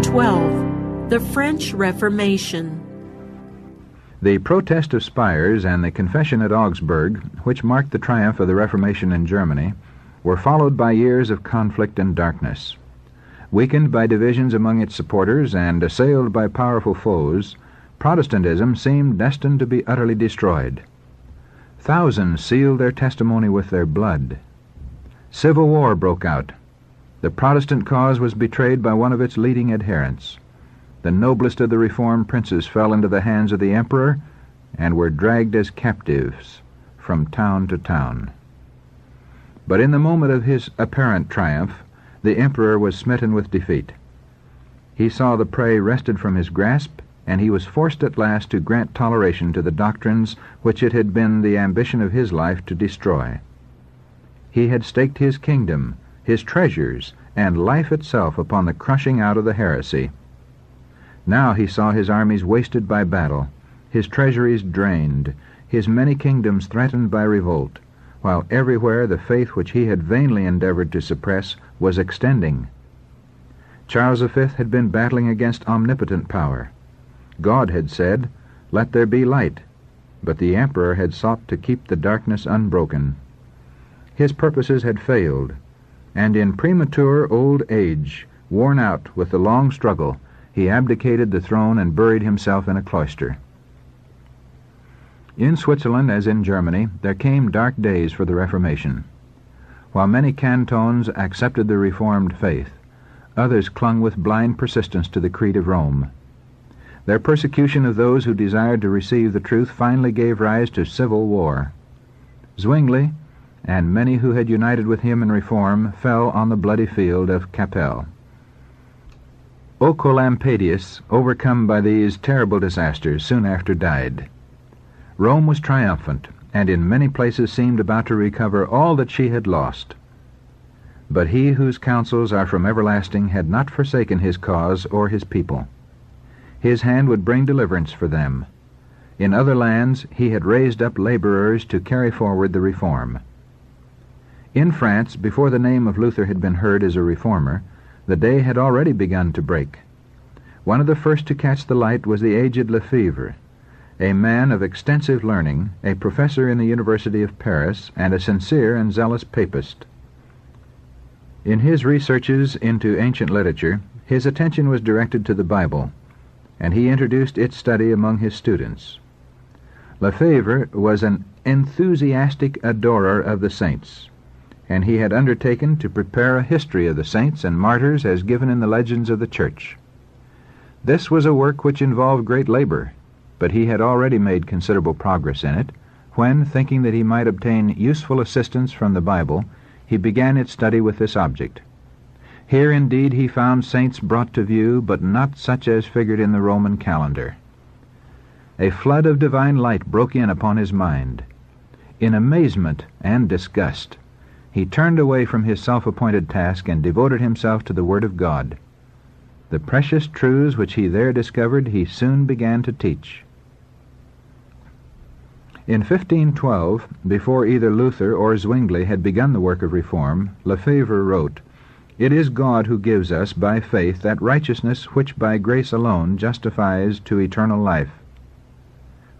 Chapter 12. The French Reformation. The Protest of Spires and the Confession at Augsburg, which marked the triumph of the Reformation in Germany, were followed by years of conflict and darkness. Weakened by divisions among its supporters and assailed by powerful foes, Protestantism seemed destined to be utterly destroyed. Thousands sealed their testimony with their blood. Civil war broke out. The Protestant cause was betrayed by one of its leading adherents. The noblest of the Reformed princes fell into the hands of the emperor and were dragged as captives from town to town. But in the moment of his apparent triumph, the emperor was smitten with defeat. He saw the prey wrested from his grasp, and he was forced at last to grant toleration to the doctrines which it had been the ambition of his life to destroy. He had staked his kingdom, his treasures, and life itself upon the crushing out of the heresy. Now he saw his armies wasted by battle, his treasuries drained, his many kingdoms threatened by revolt, while everywhere the faith which he had vainly endeavored to suppress was extending. Charles V had been battling against omnipotent power. God had said, "Let there be light," but the emperor had sought to keep the darkness unbroken. His purposes had failed, and in premature old age, worn out with the long struggle, he abdicated the throne and buried himself in a cloister. In Switzerland, as in Germany, there came dark days for the Reformation. While many cantons accepted the Reformed faith, others clung with blind persistence to the creed of Rome. Their persecution of those who desired to receive the truth finally gave rise to civil war. Zwingli, and many who had united with him in reform, fell on the bloody field of Cappel. Oecolampadius, overcome by these terrible disasters, soon after died. Rome was triumphant, and in many places seemed about to recover all that she had lost. But he whose counsels are from everlasting had not forsaken his cause or his people. His hand would bring deliverance for them. In other lands he had raised up laborers to carry forward the reform. In France, before the name of Luther had been heard as a reformer, the day had already begun to break. One of the first to catch the light was the aged Lefebvre, a man of extensive learning, a professor in the University of Paris, and a sincere and zealous papist. In his researches into ancient literature, his attention was directed to the Bible, and he introduced its study among his students. Lefebvre was an enthusiastic adorer of the saints, and he had undertaken to prepare a history of the saints and martyrs as given in the legends of the Church. This was a work which involved great labor, but he had already made considerable progress in it, when, thinking that he might obtain useful assistance from the Bible, he began its study with this object. Here indeed he found saints brought to view, but not such as figured in the Roman calendar. A flood of divine light broke in upon his mind. In amazement and disgust, he turned away from his self-appointed task and devoted himself to the Word of God. The precious truths which he there discovered he soon began to teach. In 1512, before either Luther or Zwingli had begun the work of reform, Lefebvre wrote, "It is God who gives us by faith that righteousness which by grace alone justifies to eternal life."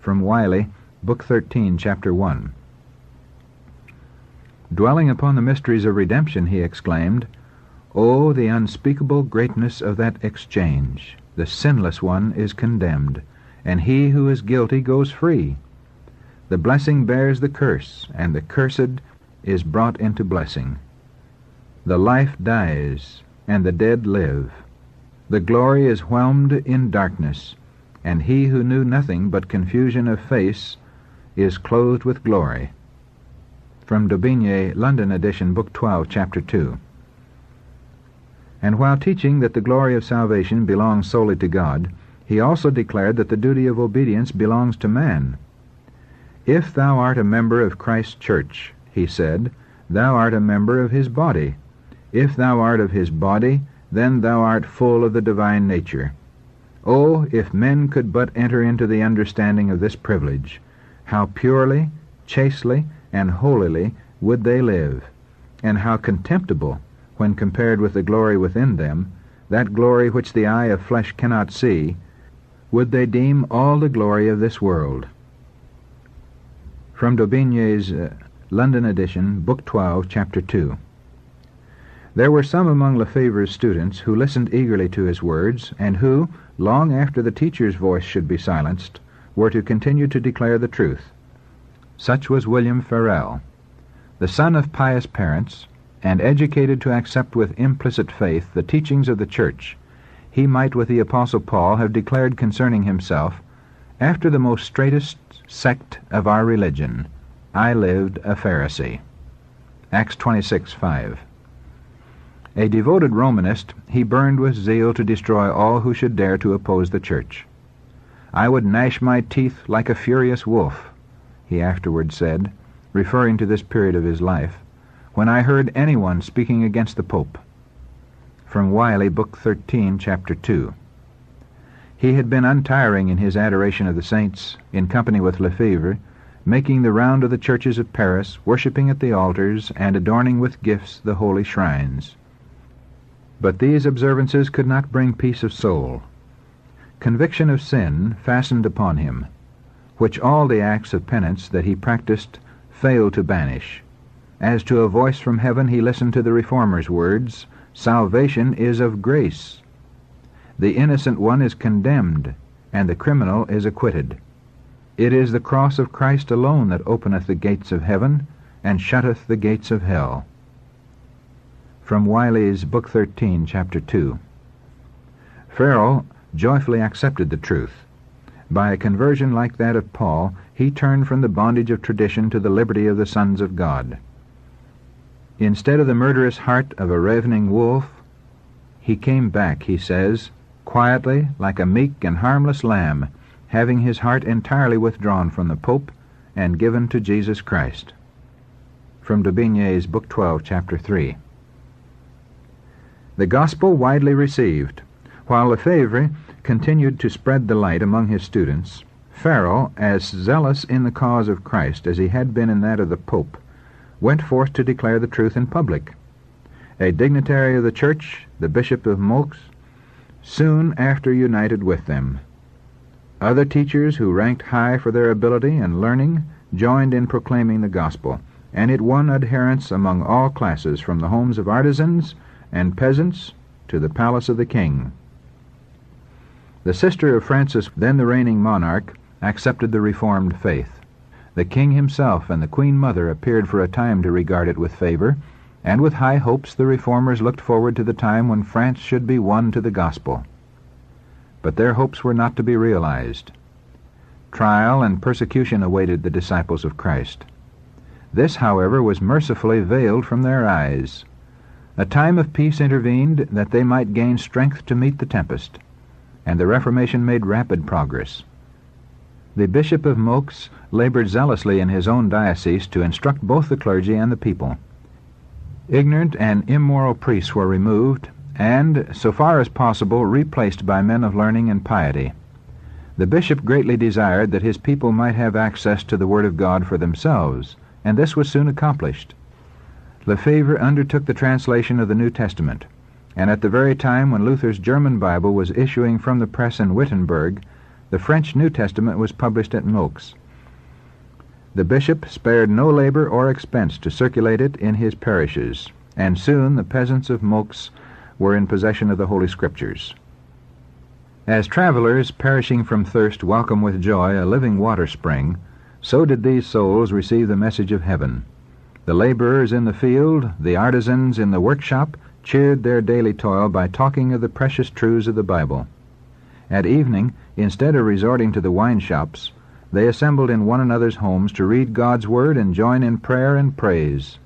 From Wiley, Book 13, Chapter 1. Dwelling upon the mysteries of redemption, he exclaimed, "Oh, the unspeakable greatness of that exchange! The sinless one is condemned, and he who is guilty goes free. The blessing bears the curse, and the cursed is brought into blessing. The life dies, and the dead live. The glory is whelmed in darkness, and he who knew nothing but confusion of face is clothed with glory." From Daubigny, London edition, Book 12, Chapter 2. And while teaching that the glory of salvation belongs solely to God, he also declared that the duty of obedience belongs to man. "If thou art a member of Christ's church," he said, "thou art a member of his body. If thou art of his body, then thou art full of the divine nature. Oh, if men could but enter into the understanding of this privilege, how purely, chastely, and holily would they live, and how contemptible, when compared with the glory within them, that glory which the eye of flesh cannot see, would they deem all the glory of this world. From Daubigny's London edition, Book 12, Chapter 2. There were some among Lefebvre's students who listened eagerly to his words, and who, long after the teacher's voice should be silenced, were to continue to declare the truth. Such was William Farel. The son of pious parents, and educated to accept with implicit faith the teachings of the Church, he might with the Apostle Paul have declared concerning himself, "After the most straitest sect of our religion, I lived a Pharisee." Acts 26:5. A devoted Romanist, he burned with zeal to destroy all who should dare to oppose the Church. "I would gnash my teeth like a furious wolf," he afterward said, referring to this period of his life, "when I heard anyone speaking against the Pope." From Wiley, Book 13, Chapter 2. He had been untiring in his adoration of the saints, in company with Lefebvre, making the round of the churches of Paris, worshipping at the altars, and adorning with gifts the holy shrines. But these observances could not bring peace of soul. Conviction of sin fastened upon him, which all the acts of penance that he practiced failed to banish. As to a voice from heaven he listened to the Reformer's words, "Salvation is of grace. The innocent one is condemned, and the criminal is acquitted. It is the cross of Christ alone that openeth the gates of heaven, and shutteth the gates of hell." From Wiley's Book 13, Chapter 2. Farel joyfully accepted the truth. By a conversion like that of Paul, he turned from the bondage of tradition to the liberty of the sons of God. Instead of the murderous heart of a ravening wolf, he came back, he says, quietly, like a meek and harmless lamb, having his heart entirely withdrawn from the Pope and given to Jesus Christ. From Daubigny's Book 12, Chapter 3. The gospel widely received. While Lefebvre continued to spread the light among his students, Farel, as zealous in the cause of Christ as he had been in that of the Pope, went forth to declare the truth in public. A dignitary of the Church, the Bishop of Meaux, soon after united with them. Other teachers who ranked high for their ability and learning joined in proclaiming the gospel, and it won adherents among all classes, from the homes of artisans and peasants to the palace of the king. The sister of Francis, then the reigning monarch, accepted the Reformed faith. The king himself and the Queen Mother appeared for a time to regard it with favor, and with high hopes the Reformers looked forward to the time when France should be won to the gospel. But their hopes were not to be realized. Trial and persecution awaited the disciples of Christ. This, however, was mercifully veiled from their eyes. A time of peace intervened that they might gain strength to meet the tempest, and the Reformation made rapid progress. The Bishop of Meaux labored zealously in his own diocese to instruct both the clergy and the people. Ignorant and immoral priests were removed, and, so far as possible, replaced by men of learning and piety. The bishop greatly desired that his people might have access to the Word of God for themselves, and this was soon accomplished. Lefebvre undertook the translation of the New Testament, and at the very time when Luther's German Bible was issuing from the press in Wittenberg, the French New Testament was published at Meaux. The bishop spared no labor or expense to circulate it in his parishes, and soon the peasants of Meaux were in possession of the Holy Scriptures. As travelers perishing from thirst welcome with joy a living water spring, so did these souls receive the message of heaven. The laborers in the field, the artisans in the workshop, cheered their daily toil by talking of the precious truths of the Bible. At evening, instead of resorting to the wine shops, they assembled in one another's homes to read God's Word and join in prayer and praise.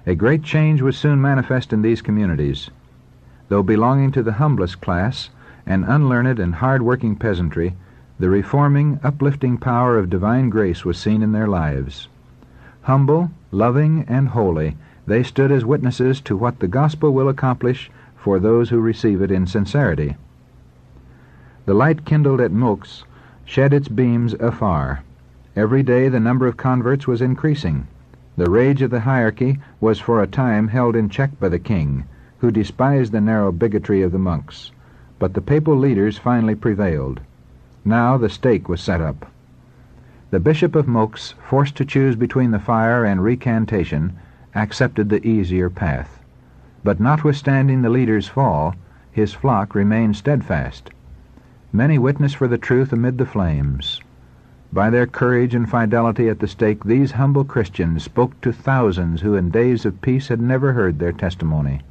A great change was soon manifest in these communities. Though belonging to the humblest class, an unlearned and hard-working peasantry, the reforming, uplifting power of divine grace was seen in their lives. Humble, loving, and holy, they stood as witnesses to what the gospel will accomplish for those who receive it in sincerity. The light kindled at Meaux shed its beams afar. Every day the number of converts was increasing. The rage of the hierarchy was for a time held in check by the king, who despised the narrow bigotry of the monks, but the papal leaders finally prevailed. Now the stake was set up. The Bishop of Meaux, forced to choose between the fire and recantation, accepted the easier path. But notwithstanding the leader's fall, his flock remained steadfast. Many witnessed for the truth amid the flames. By their courage and fidelity at the stake, these humble Christians spoke to thousands who in days of peace had never heard their testimony.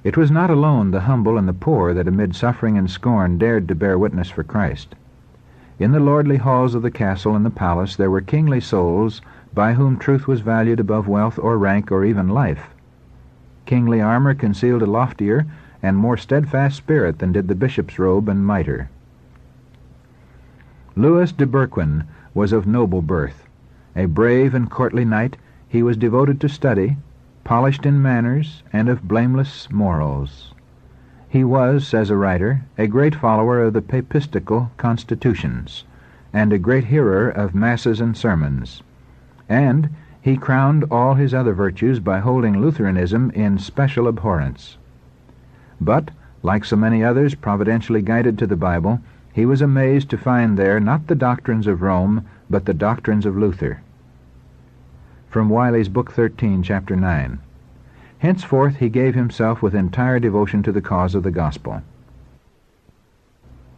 It was not alone the humble and the poor that amid suffering and scorn dared to bear witness for Christ. In the lordly halls of the castle and the palace there were kingly souls by whom truth was valued above wealth or rank or even life. Kingly armor concealed a loftier and more steadfast spirit than did the bishop's robe and mitre. Louis de Berquin was of noble birth. A brave and courtly knight, he was devoted to study, polished in manners, and of blameless morals. He was, says a writer, a great follower of the papistical constitutions, and a great hearer of masses and sermons. And he crowned all his other virtues by holding Lutheranism in special abhorrence. But, like so many others providentially guided to the Bible, he was amazed to find there not the doctrines of Rome, but the doctrines of Luther. From Wiley's Book 13, Chapter 9. Henceforth he gave himself with entire devotion to the cause of the gospel.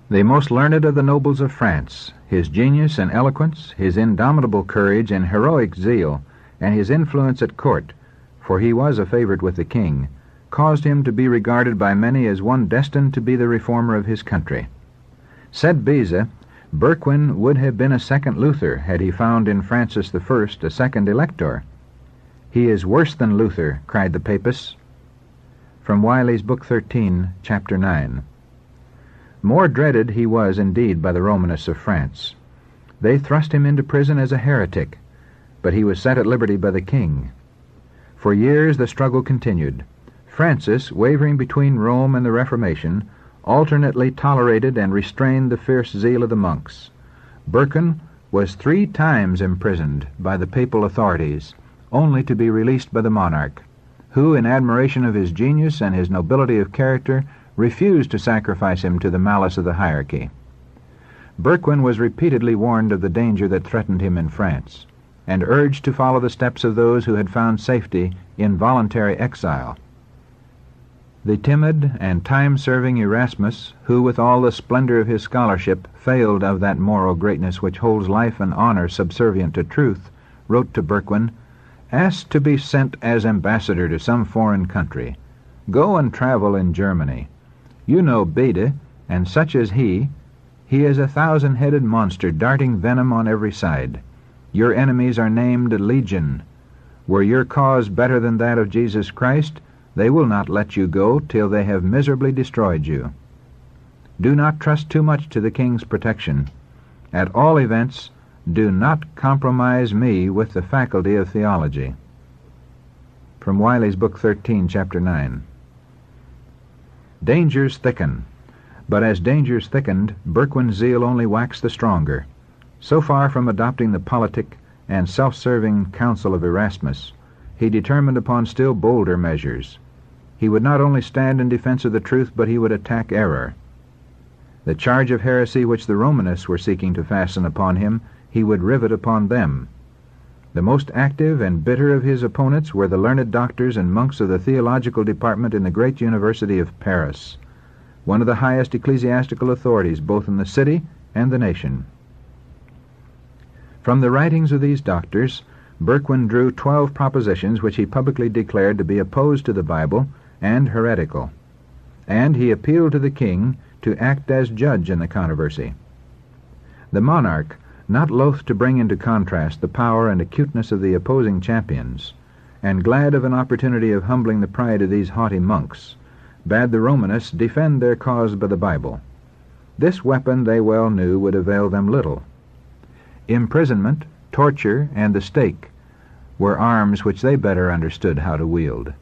The most learned of the nobles of France, his genius and eloquence, his indomitable courage and heroic zeal, and his influence at court, for he was a favorite with the king, caused him to be regarded by many as one destined to be the reformer of his country. Said Beza, Berquin would have been a second Luther had he found in Francis I a second elector. He is worse than Luther, cried the papists. From Wiley's Book 13, Chapter 9. More dreaded he was indeed by the Romanists of France. They thrust him into prison as a heretic, but he was set at liberty by the king. For years the struggle continued. Francis, wavering between Rome and the Reformation, alternately tolerated and restrained the fierce zeal of the monks. Berquin was 3 times imprisoned by the papal authorities, only to be released by the monarch, who, in admiration of his genius and his nobility of character, refused to sacrifice him to the malice of the hierarchy. Berquin was repeatedly warned of the danger that threatened him in France, and urged to follow the steps of those who had found safety in voluntary exile. The timid and time-serving Erasmus, who with all the splendor of his scholarship failed of that moral greatness which holds life and honor subservient to truth, wrote to Berquin, "Ask to be sent as ambassador to some foreign country. Go and travel in Germany. You know Bede, and such as he is a 1,000-headed monster darting venom on every side. Your enemies are named Legion. Were your cause better than that of Jesus Christ, they will not let you go till they have miserably destroyed you. Do not trust too much to the king's protection. At all events, do not compromise me with the faculty of theology." From Wiley's Book 13, Chapter 9. Dangers thicken, but as dangers thickened, Berquin's zeal only waxed the stronger. So far from adopting the politic and self-serving counsel of Erasmus, he determined upon still bolder measures. He would not only stand in defense of the truth, but he would attack error. The charge of heresy which the Romanists were seeking to fasten upon him, he would rivet upon them. The most active and bitter of his opponents were the learned doctors and monks of the theological department in the great University of Paris, one of the highest ecclesiastical authorities both in the city and the nation. From the writings of these doctors, Berquin drew 12 propositions which he publicly declared to be opposed to the Bible and heretical, and he appealed to the king to act as judge in the controversy. The monarch, not loath to bring into contrast the power and acuteness of the opposing champions, and glad of an opportunity of humbling the pride of these haughty monks, bade the Romanists defend their cause by the Bible. This weapon, they well knew, would avail them little. Imprisonment, torture, and the stake were arms which they better understood how to wield.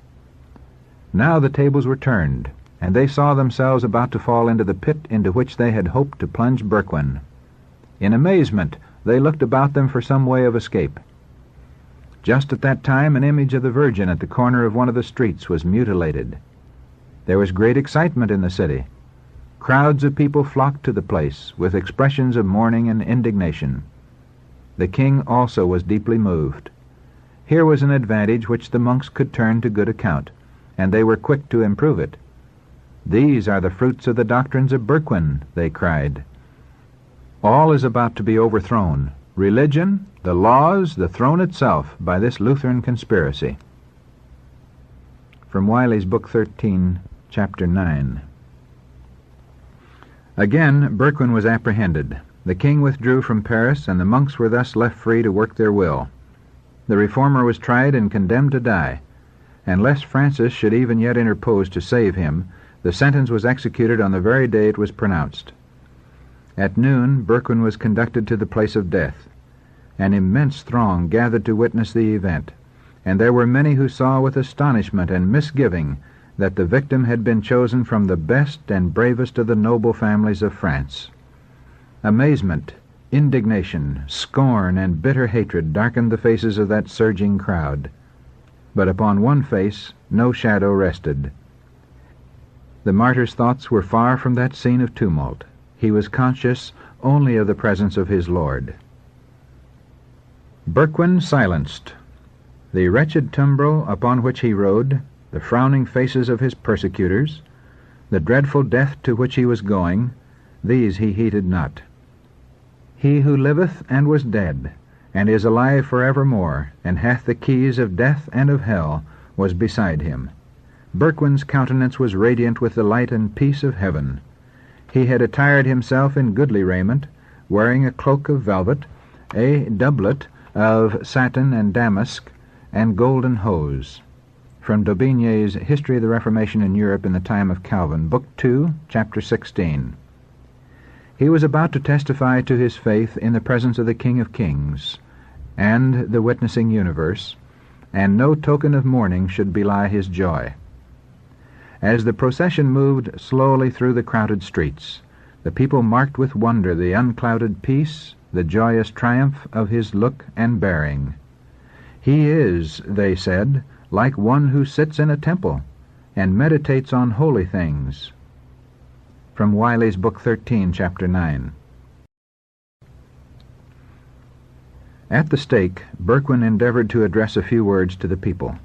Now the tables were turned, and they saw themselves about to fall into the pit into which they had hoped to plunge Berquin. In amazement, they looked about them for some way of escape. Just at that time, an image of the Virgin at the corner of one of the streets was mutilated. There was great excitement in the city. Crowds of people flocked to the place with expressions of mourning and indignation. The king also was deeply moved. Here was an advantage which the monks could turn to good account, and they were quick to improve it. "These are the fruits of the doctrines of Berquin," they cried. All is about to be overthrown. Religion, the laws, the throne itself, by this Lutheran conspiracy. From Wiley's Book 13, Chapter 9. Again, Berquin was apprehended. The king withdrew from Paris, and the monks were thus left free to work their will. The reformer was tried and condemned to die, and lest Francis should even yet interpose to save him, the sentence was executed on the very day it was pronounced. At noon, Berquin was conducted to the place of death. An immense throng gathered to witness the event, and there were many who saw with astonishment and misgiving that the victim had been chosen from the best and bravest of the noble families of France. Amazement, indignation, scorn, and bitter hatred darkened the faces of that surging crowd. But upon one face no shadow rested. The martyr's thoughts were far from that scene of tumult. He was conscious only of the presence of his Lord. Berquin silenced. The wretched tumbrel upon which he rode, the frowning faces of his persecutors, the dreadful death to which he was going, these he heeded not. He who liveth and was dead, and is alive forevermore, and hath the keys of death and of hell, was beside him. Berquin's countenance was radiant with the light and peace of heaven. He had attired himself in goodly raiment, wearing a cloak of velvet, a doublet of satin and damask, and golden hose. From Daubigny's History of the Reformation in Europe in the Time of Calvin, Book 2, Chapter 16. He was about to testify to his faith in the presence of the King of Kings and the witnessing universe, and no token of mourning should belie his joy. As the procession moved slowly through the crowded streets, the people marked with wonder the unclouded peace, the joyous triumph of his look and bearing. "He is," they said, "like one who sits in a temple and meditates on holy things." From Wiley's Book 13, Chapter 9. At the stake, Berquin endeavored to address a few words to the people.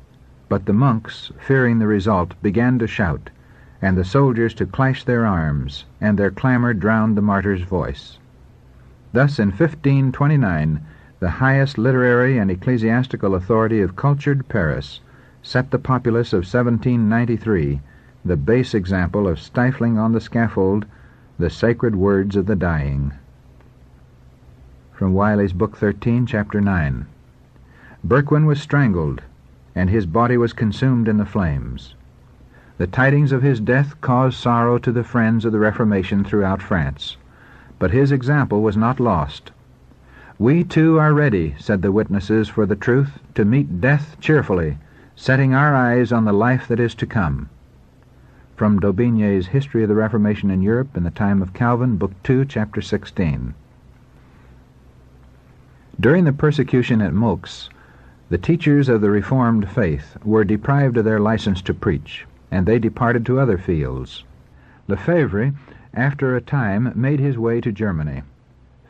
But the monks, fearing the result, began to shout, and the soldiers to clash their arms, and their clamor drowned the martyr's voice. Thus, in 1529, the highest literary and ecclesiastical authority of cultured Paris set the populace of 1793 the base example of stifling on the scaffold the sacred words of the dying. From Wiley's Book 13, Chapter 9. Berquin was strangled, and his body was consumed in the flames. The tidings of his death caused sorrow to the friends of the Reformation throughout France, but his example was not lost. "We too are ready," said the witnesses for the truth, "to meet death cheerfully, setting our eyes on the life that is to come." From Daubigny's History of the Reformation in Europe in the Time of Calvin, Book 2, Chapter 16. During the persecution at Meaux, the teachers of the Reformed faith were deprived of their license to preach, and they departed to other fields. Lefebvre, after a time, made his way to Germany.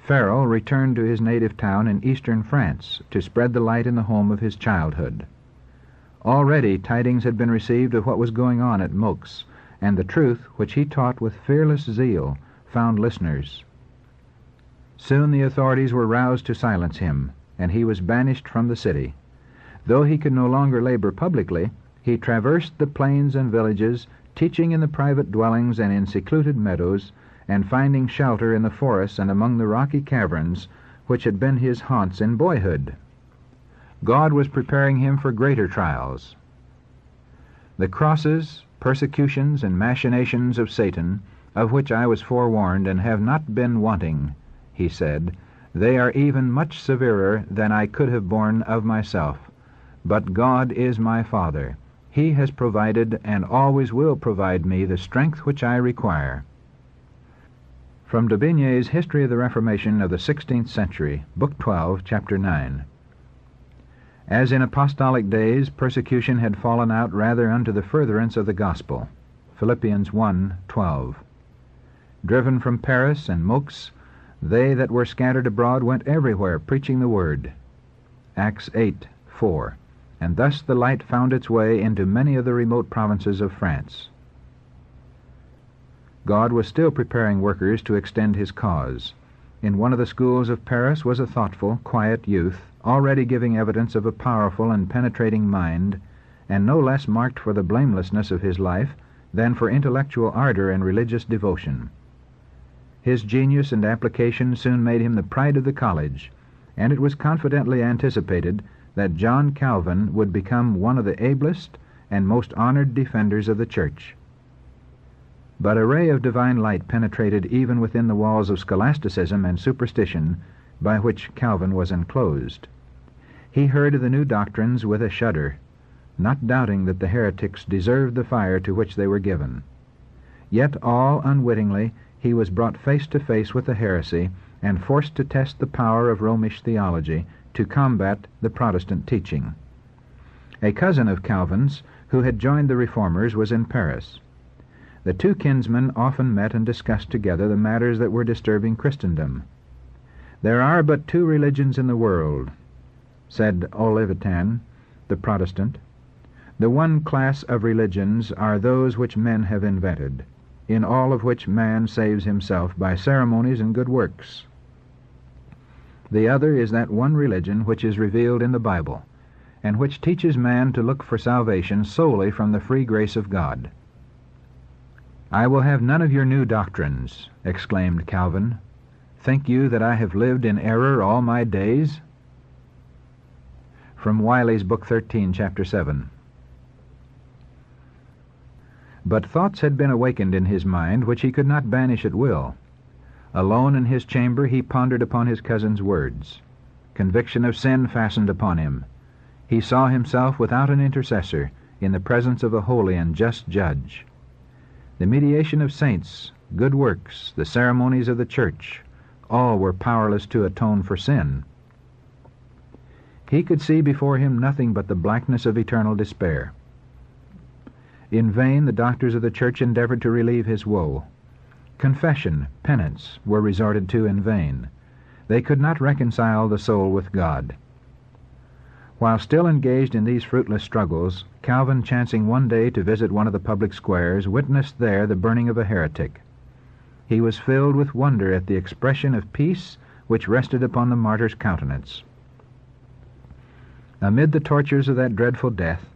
Farel returned to his native town in eastern France to spread the light in the home of his childhood. Already tidings had been received of what was going on at Meaux, and the truth, which he taught with fearless zeal, found listeners. Soon the authorities were roused to silence him, and he was banished from the city. Though he could no longer labor publicly, he traversed the plains and villages, teaching in the private dwellings and in secluded meadows, and finding shelter in the forests and among the rocky caverns which had been his haunts in boyhood. God was preparing him for greater trials. "The crosses, persecutions, and machinations of Satan, of which I was forewarned and have not been wanting," he said, "they are even much severer than I could have borne of myself. But God is my Father. He has provided and always will provide me the strength which I require." From Daubigny's History of the Reformation of the 16th Century, Book 12, Chapter 9. As in apostolic days, persecution had fallen out rather unto the furtherance of the gospel. Philippians 1:12. Driven from Paris and Meaux, they that were scattered abroad went everywhere preaching the word. Acts 8:4. And thus the light found its way into many of the remote provinces of France. God was still preparing workers to extend his cause. In one of the schools of Paris was a thoughtful, quiet youth, already giving evidence of a powerful and penetrating mind, and no less marked for the blamelessness of his life than for intellectual ardor and religious devotion. His genius and application soon made him the pride of the college, and it was confidently anticipated that John Calvin would become one of the ablest and most honored defenders of the Church. But a ray of divine light penetrated even within the walls of scholasticism and superstition by which Calvin was enclosed. He heard of the new doctrines with a shudder, not doubting that the heretics deserved the fire to which they were given. Yet all unwittingly he was brought face to face with the heresy and forced to test the power of Romish theology to combat the Protestant teaching. A cousin of Calvin's, who had joined the Reformers, was in Paris. The two kinsmen often met and discussed together the matters that were disturbing Christendom. "There are but two religions in the world," said Olivetan, the Protestant. "The one class of religions are those which men have invented, in all of which man saves himself by ceremonies and good works. The other is that one religion which is revealed in the Bible, and which teaches man to look for salvation solely from the free grace of God." "I will have none of your new doctrines," exclaimed Calvin. "Think you that I have lived in error all my days?" From Wiley's Book 13, Chapter 7. But thoughts had been awakened in his mind which he could not banish at will. Alone in his chamber he pondered upon his cousin's words. Conviction of sin fastened upon him. He saw himself without an intercessor, in the presence of a holy and just judge. The mediation of saints, good works, the ceremonies of the Church, all were powerless to atone for sin. He could see before him nothing but the blackness of eternal despair. In vain the doctors of the Church endeavored to relieve his woe. Confession, penance, were resorted to in vain. They could not reconcile the soul with God. While still engaged in these fruitless struggles, Calvin, chancing one day to visit one of the public squares, witnessed there the burning of a heretic. He was filled with wonder at the expression of peace which rested upon the martyr's countenance. Amid the tortures of that dreadful death,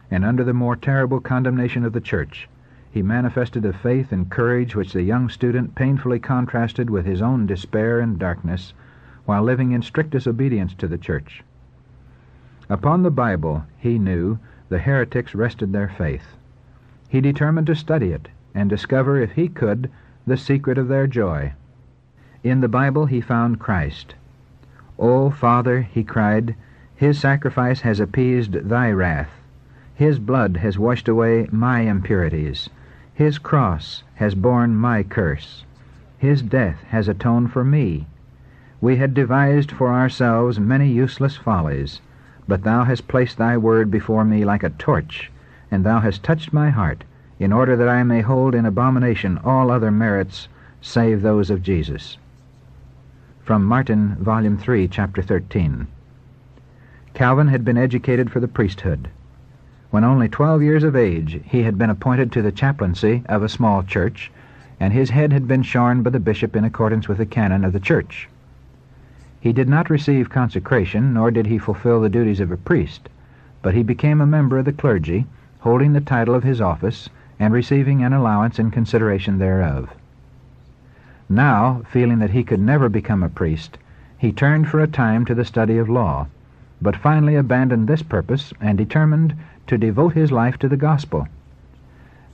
and under the more terrible condemnation of the Church, he manifested a faith and courage which the young student painfully contrasted with his own despair and darkness, while living in strictest obedience to the Church. Upon the Bible, he knew, the heretics rested their faith. He determined to study it, and discover, if he could, the secret of their joy. In the Bible he found Christ. "O Father," he cried, "his sacrifice has appeased thy wrath. His blood has washed away my impurities. His cross has borne my curse. His death has atoned for me. We had devised for ourselves many useless follies, but thou hast placed thy word before me like a torch, and thou hast touched my heart, in order that I may hold in abomination all other merits save those of Jesus." From Martin, Volume 3, Chapter 13. Calvin had been educated for the priesthood. When only 12 years of age, he had been appointed to the chaplaincy of a small church, and his head had been shorn by the bishop in accordance with the canon of the church. He did not receive consecration, nor did he fulfill the duties of a priest, but he became a member of the clergy, holding the title of his office, and receiving an allowance in consideration thereof. Now, feeling that he could never become a priest, he turned for a time to the study of law, but finally abandoned this purpose and determined to devote his life to the gospel.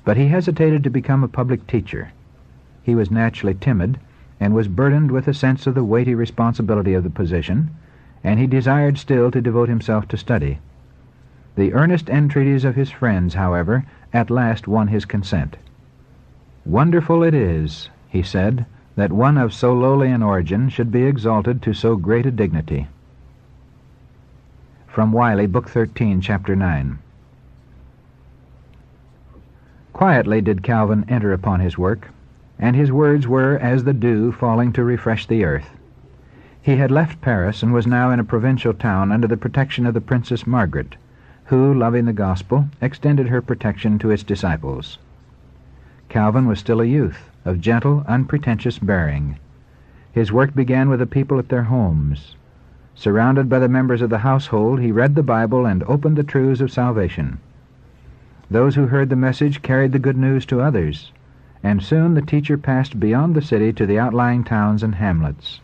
But he hesitated to become a public teacher. He was naturally timid, and was burdened with a sense of the weighty responsibility of the position, and he desired still to devote himself to study. The earnest entreaties of his friends, however, at last won his consent. "Wonderful it is," he said, "that one of so lowly an origin should be exalted to so great a dignity." From Wiley, Book 13, Chapter 9. Quietly did Calvin enter upon his work, and his words were as the dew falling to refresh the earth. He had left Paris and was now in a provincial town under the protection of the Princess Margaret, who, loving the gospel, extended her protection to its disciples. Calvin was still a youth, of gentle, unpretentious bearing. His work began with the people at their homes. Surrounded by the members of the household, he read the Bible and opened the truths of salvation. Those who heard the message carried the good news to others, and soon the teacher passed beyond the city to the outlying towns and hamlets.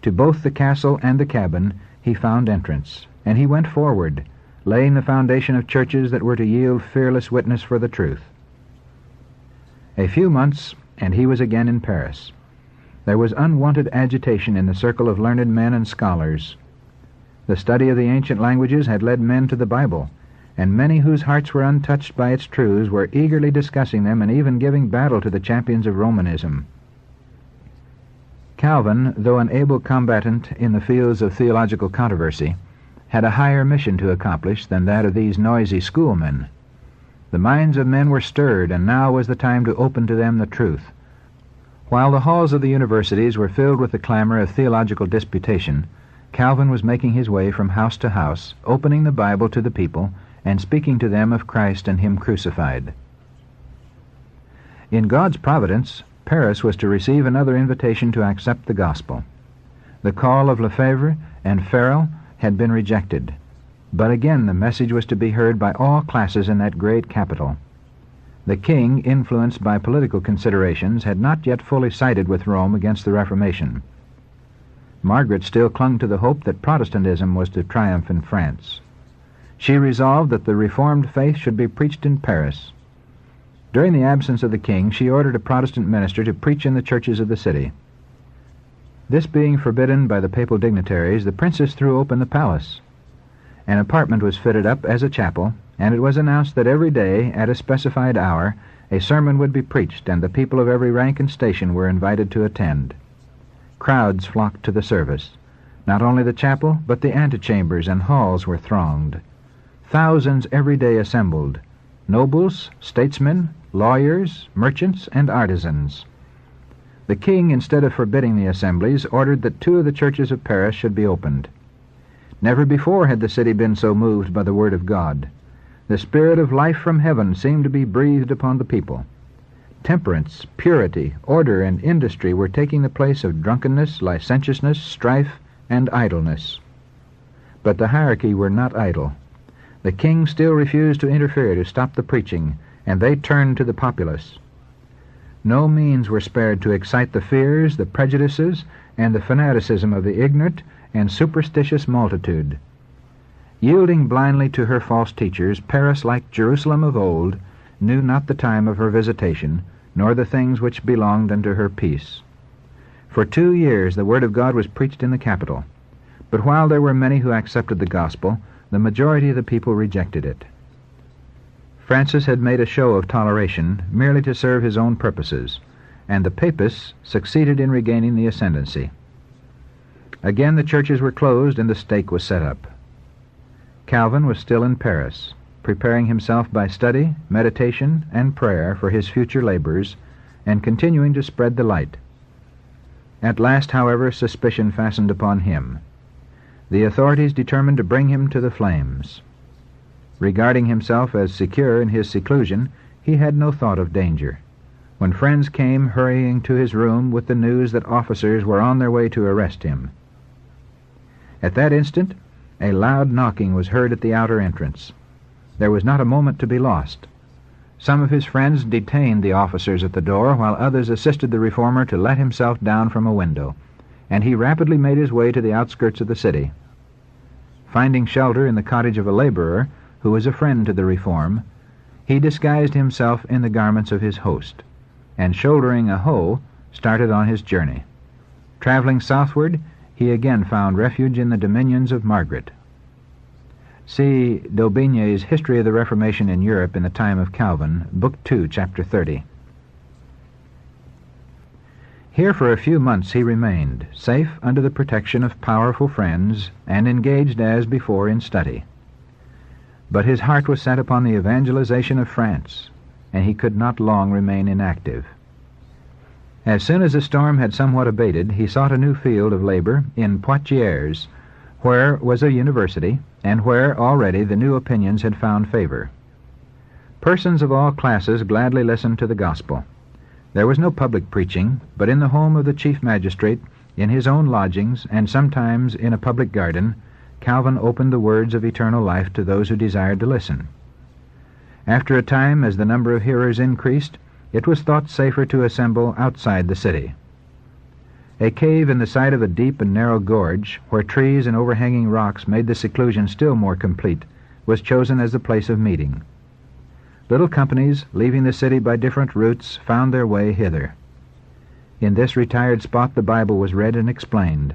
To both the castle and the cabin he found entrance, and he went forward, laying the foundation of churches that were to yield fearless witness for the truth. A few months, and he was again in Paris. There was unwonted agitation in the circle of learned men and scholars. The study of the ancient languages had led men to the Bible, and many whose hearts were untouched by its truths were eagerly discussing them and even giving battle to the champions of Romanism. Calvin, though an able combatant in the fields of theological controversy, had a higher mission to accomplish than that of these noisy schoolmen. The minds of men were stirred, and now was the time to open to them the truth. While the halls of the universities were filled with the clamor of theological disputation, Calvin was making his way from house to house, opening the Bible to the people, and speaking to them of Christ and Him crucified. In God's providence, Paris was to receive another invitation to accept the gospel. The call of Lefebvre and Farel had been rejected, but again the message was to be heard by all classes in that great capital. The king, influenced by political considerations, had not yet fully sided with Rome against the Reformation. Margaret still clung to the hope that Protestantism was to triumph in France. She resolved that the Reformed faith should be preached in Paris. During the absence of the king, she ordered a Protestant minister to preach in the churches of the city. This being forbidden by the papal dignitaries, the princess threw open the palace. An apartment was fitted up as a chapel, and it was announced that every day, at a specified hour, a sermon would be preached, and the people of every rank and station were invited to attend. Crowds flocked to the service. Not only the chapel, but the antechambers and halls were thronged. Thousands every day assembled, nobles, statesmen, lawyers, merchants, and artisans. The king, instead of forbidding the assemblies, ordered that 2 of the churches of Paris should be opened. Never before had the city been so moved by the word of God. The spirit of life from heaven seemed to be breathed upon the people. Temperance, purity, order, and industry were taking the place of drunkenness, licentiousness, strife, and idleness. But the hierarchy were not idle. The king still refused to interfere to stop the preaching, and they turned to the populace. No means were spared to excite the fears, the prejudices, and the fanaticism of the ignorant and superstitious multitude. Yielding blindly to her false teachers, Paris, like Jerusalem of old, knew not the time of her visitation, nor the things which belonged unto her peace. For 2 years the word of God was preached in the capital, but while there were many who accepted the gospel, the majority of the people rejected it. Francis had made a show of toleration merely to serve his own purposes, and the papists succeeded in regaining the ascendancy. Again the churches were closed and the stake was set up. Calvin was still in Paris, preparing himself by study, meditation, and prayer for his future labors, and continuing to spread the light. At last, however, suspicion fastened upon him. The authorities determined to bring him to the flames. Regarding himself as secure in his seclusion, he had no thought of danger. When friends came hurrying to his room with the news that officers were on their way to arrest him. At that instant, a loud knocking was heard at the outer entrance. There was not a moment to be lost. Some of his friends detained the officers at the door, while others assisted the reformer to let himself down from a window, and he rapidly made his way to the outskirts of the city. Finding shelter in the cottage of a laborer, who was a friend to the reform, he disguised himself in the garments of his host, and shouldering a hoe, started on his journey. Traveling southward, he again found refuge in the dominions of Margaret. See Daubigny's History of the Reformation in Europe in the Time of Calvin, Book 2, Chapter 30. Here for a few months he remained, safe under the protection of powerful friends and engaged as before in study. But his heart was set upon the evangelization of France, and he could not long remain inactive. As soon as the storm had somewhat abated, he sought a new field of labor in Poitiers, where was a university, and where already the new opinions had found favor. Persons of all classes gladly listened to the gospel. There was no public preaching, but in the home of the chief magistrate, in his own lodgings, and sometimes in a public garden, Calvin opened the words of eternal life to those who desired to listen. After a time, as the number of hearers increased, it was thought safer to assemble outside the city. A cave in the side of a deep and narrow gorge, where trees and overhanging rocks made the seclusion still more complete, was chosen as the place of meeting. Little companies, leaving the city by different routes, found their way hither. In this retired spot the Bible was read and explained.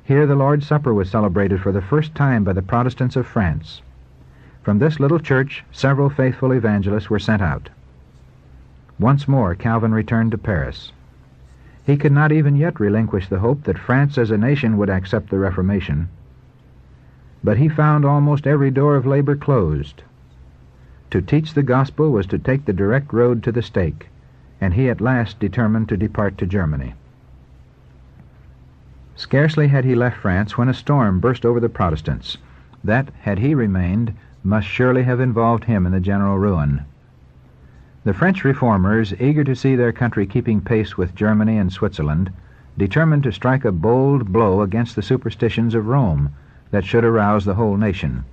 Here the Lord's Supper was celebrated for the first time by the Protestants of France. From this little church several faithful evangelists were sent out. Once more Calvin returned to Paris. He could not even yet relinquish the hope that France as a nation would accept the Reformation. But he found almost every door of labor closed. To teach the gospel was to take the direct road to the stake, and he at last determined to depart to Germany. Scarcely had he left France when a storm burst over the Protestants that, had he remained, must surely have involved him in the general ruin. The French reformers, eager to see their country keeping pace with Germany and Switzerland, determined to strike a bold blow against the superstitions of Rome that should arouse the whole nation.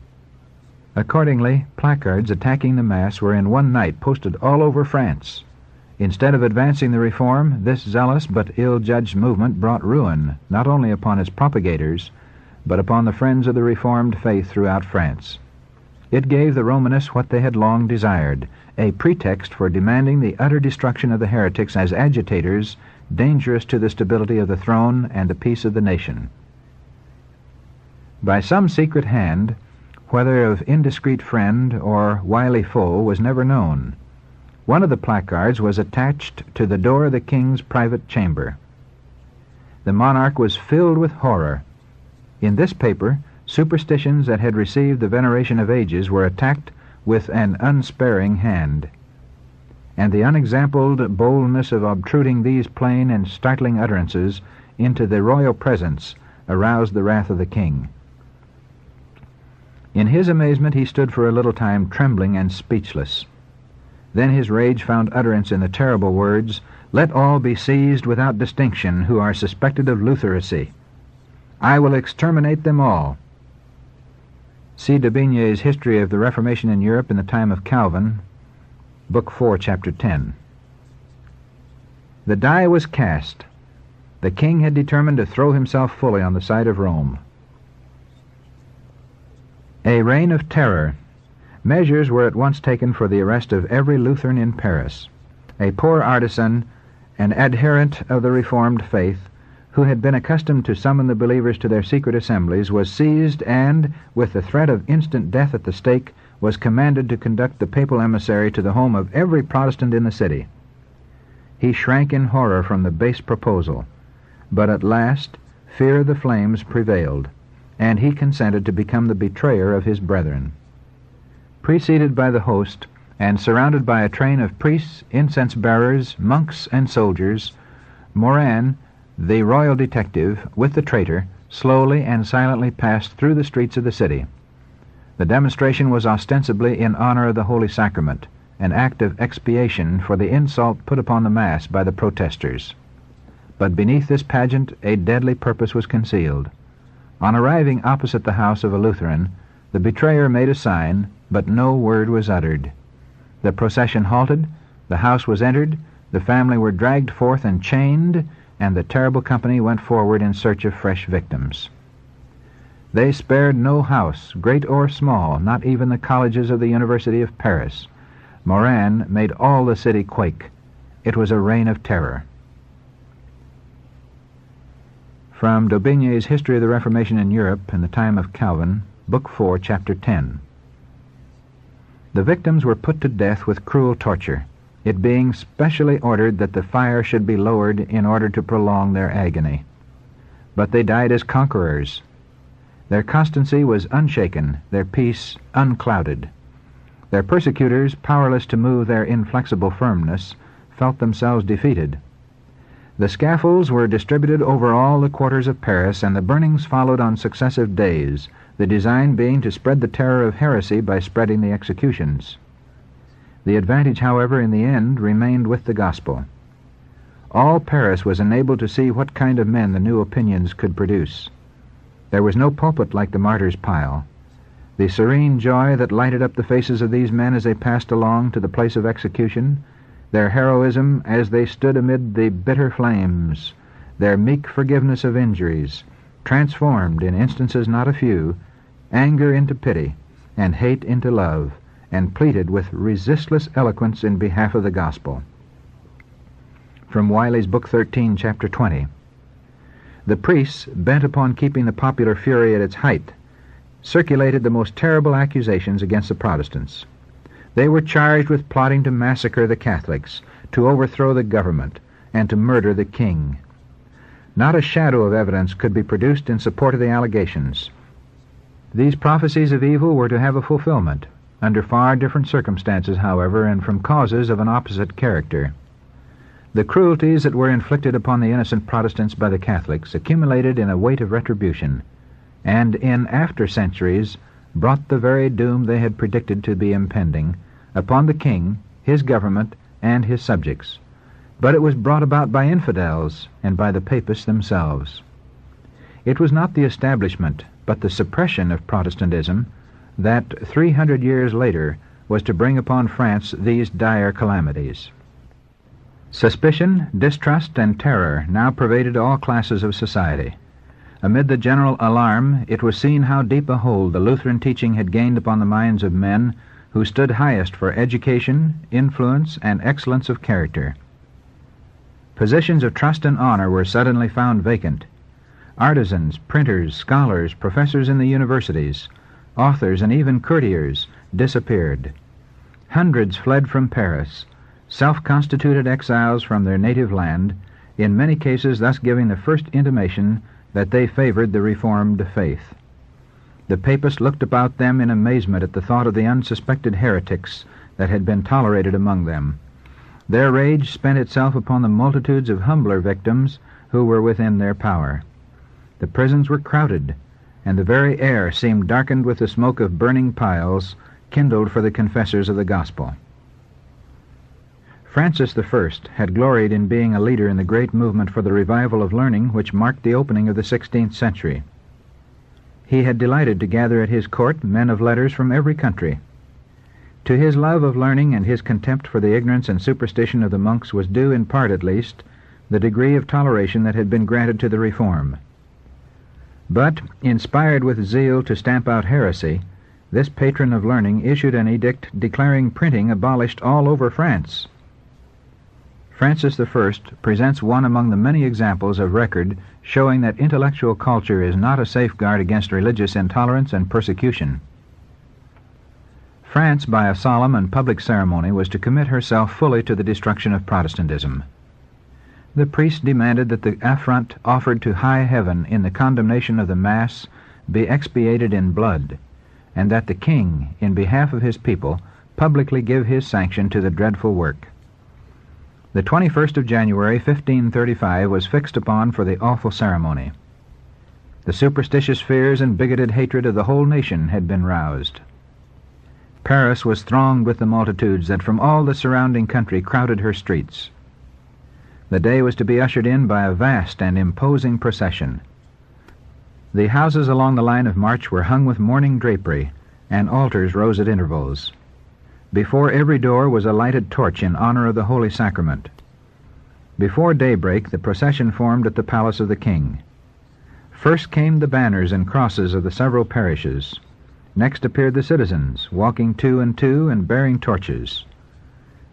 Accordingly, placards attacking the Mass were in one night posted all over France. Instead of advancing the reform, this zealous but ill-judged movement brought ruin not only upon its propagators, but upon the friends of the Reformed faith throughout France. It gave the Romanists what they had long desired, a pretext for demanding the utter destruction of the heretics as agitators dangerous to the stability of the throne and the peace of the nation. By some secret hand, whether of indiscreet friend or wily foe was never known, one of the placards was attached to the door of the king's private chamber. The monarch was filled with horror. In this paper, superstitions that had received the veneration of ages were attacked with an unsparing hand, and the unexampled boldness of obtruding these plain and startling utterances into the royal presence aroused the wrath of the king. In his amazement he stood for a little time trembling and speechless. Then his rage found utterance in the terrible words, "Let all be seized without distinction who are suspected of Lutheracy. I will exterminate them all." See D'Aubigné's History of the Reformation in Europe in the Time of Calvin, Book 4, Chapter 10. The die was cast. The king had determined to throw himself fully on the side of Rome. A reign of terror. Measures were at once taken for the arrest of every Lutheran in Paris. A poor artisan, an adherent of the Reformed faith, who had been accustomed to summon the believers to their secret assemblies, was seized and, with the threat of instant death at the stake, was commanded to conduct the papal emissary to the home of every Protestant in the city. He shrank in horror from the base proposal, but at last fear of the flames prevailed, and he consented to become the betrayer of his brethren. Preceded by the host, and surrounded by a train of priests, incense-bearers, monks, and soldiers, Morin, the royal detective, with the traitor, slowly and silently passed through the streets of the city. The demonstration was ostensibly in honor of the Holy Sacrament, an act of expiation for the insult put upon the Mass by the protesters. But beneath this pageant a deadly purpose was concealed. On arriving opposite the house of a Lutheran, the betrayer made a sign, but no word was uttered. The procession halted, the house was entered, the family were dragged forth and chained, and the terrible company went forward in search of fresh victims. They spared no house, great or small, not even the colleges of the University of Paris. Morin made all the city quake. It was a reign of terror. From D'Aubigné's History of the Reformation in Europe in the Time of Calvin, Book 4, Chapter 10. The victims were put to death with cruel torture, it being specially ordered that the fire should be lowered in order to prolong their agony. But they died as conquerors. Their constancy was unshaken, their peace unclouded. Their persecutors, powerless to move their inflexible firmness, felt themselves defeated. The scaffolds were distributed over all the quarters of Paris, and the burnings followed on successive days, the design being to spread the terror of heresy by spreading the executions. The advantage, however, in the end remained with the gospel. All Paris was enabled to see what kind of men the new opinions could produce. There was no pulpit like the martyrs' pile. The serene joy that lighted up the faces of these men as they passed along to the place of execution, their heroism as they stood amid the bitter flames, their meek forgiveness of injuries, transformed, in instances not a few, anger into pity, and hate into love, and pleaded with resistless eloquence in behalf of the gospel. From Wiley's Book 13, Chapter 20. The priests, bent upon keeping the popular fury at its height, circulated the most terrible accusations against the Protestants. They were charged with plotting to massacre the Catholics, to overthrow the government, and to murder the king. Not a shadow of evidence could be produced in support of the allegations. These prophecies of evil were to have a fulfillment, under far different circumstances, however, and from causes of an opposite character. The cruelties that were inflicted upon the innocent Protestants by the Catholics accumulated in a weight of retribution, and in after centuries brought the very doom they had predicted to be impending upon the king, his government, and his subjects. But it was brought about by infidels and by the papists themselves. It was not the establishment, but the suppression of Protestantism that 300 years later was to bring upon France these dire calamities. Suspicion, distrust, and terror now pervaded all classes of society. Amid the general alarm, it was seen how deep a hold the Lutheran teaching had gained upon the minds of men who stood highest for education, influence, and excellence of character. Positions of trust and honor were suddenly found vacant. Artisans, printers, scholars, professors in the universities, authors, and even courtiers disappeared. Hundreds fled from Paris, self-constituted exiles from their native land, in many cases thus giving the first intimation that they favored the Reformed faith. The papists looked about them in amazement at the thought of the unsuspected heretics that had been tolerated among them. Their rage spent itself upon the multitudes of humbler victims who were within their power. The prisons were crowded, and the very air seemed darkened with the smoke of burning piles kindled for the confessors of the gospel. Francis I had gloried in being a leader in the great movement for the revival of learning which marked the opening of the 16th century. He had delighted to gather at his court men of letters from every country. To his love of learning and his contempt for the ignorance and superstition of the monks was due, in part at least, the degree of toleration that had been granted to the reform. But, inspired with zeal to stamp out heresy, this patron of learning issued an edict declaring printing abolished all over France. Francis I presents one among the many examples of record showing that intellectual culture is not a safeguard against religious intolerance and persecution. France, by a solemn and public ceremony, was to commit herself fully to the destruction of Protestantism. The priests demanded that the affront offered to high heaven in the condemnation of the Mass be expiated in blood, and that the king, in behalf of his people, publicly give his sanction to the dreadful work. The 21st of January, 1535, was fixed upon for the awful ceremony. The superstitious fears and bigoted hatred of the whole nation had been roused. Paris was thronged with the multitudes that from all the surrounding country crowded her streets. The day was to be ushered in by a vast and imposing procession. The houses along the line of march were hung with mourning drapery, and altars rose at intervals. Before every door was a lighted torch in honor of the Holy Sacrament. Before daybreak, the procession formed at the palace of the king. First came the banners and crosses of the several parishes. Next appeared the citizens, walking two and two and bearing torches.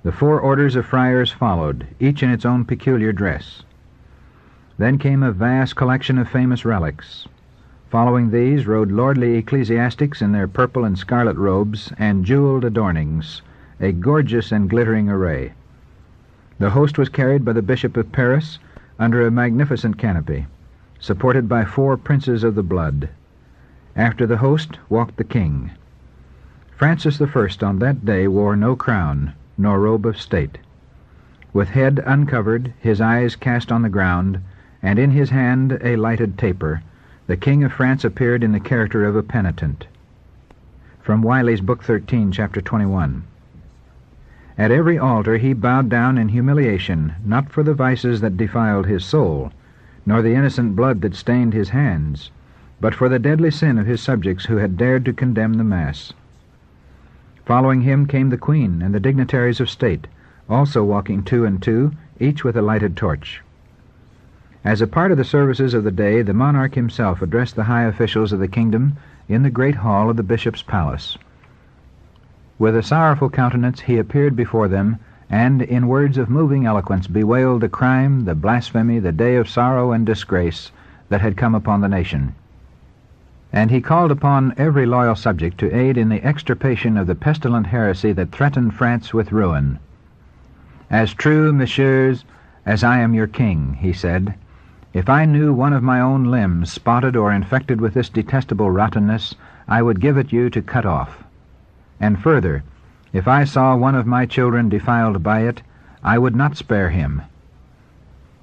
The 4 orders of friars followed, each in its own peculiar dress. Then came a vast collection of famous relics. Following these rode lordly ecclesiastics in their purple and scarlet robes and jeweled adornings, a gorgeous and glittering array. The host was carried by the Bishop of Paris under a magnificent canopy, supported by 4 princes of the blood. After the host walked the king. Francis I on that day wore no crown, nor robe of state. With head uncovered, his eyes cast on the ground, and in his hand a lighted taper, the King of France appeared in the character of a penitent. From Wiley's Book 13, Chapter 21. At every altar he bowed down in humiliation, not for the vices that defiled his soul, nor the innocent blood that stained his hands, but for the deadly sin of his subjects who had dared to condemn the Mass. Following him came the Queen and the dignitaries of state, also walking 2 and 2, each with a lighted torch. As a part of the services of the day, the monarch himself addressed the high officials of the kingdom in the great hall of the bishop's palace. With a sorrowful countenance he appeared before them, and in words of moving eloquence bewailed the crime, the blasphemy, the day of sorrow and disgrace that had come upon the nation. And he called upon every loyal subject to aid in the extirpation of the pestilent heresy that threatened France with ruin. "As true, messieurs, as I am your king," he said, "if I knew one of my own limbs spotted or infected with this detestable rottenness, I would give it you to cut off. And further, if I saw one of my children defiled by it, I would not spare him.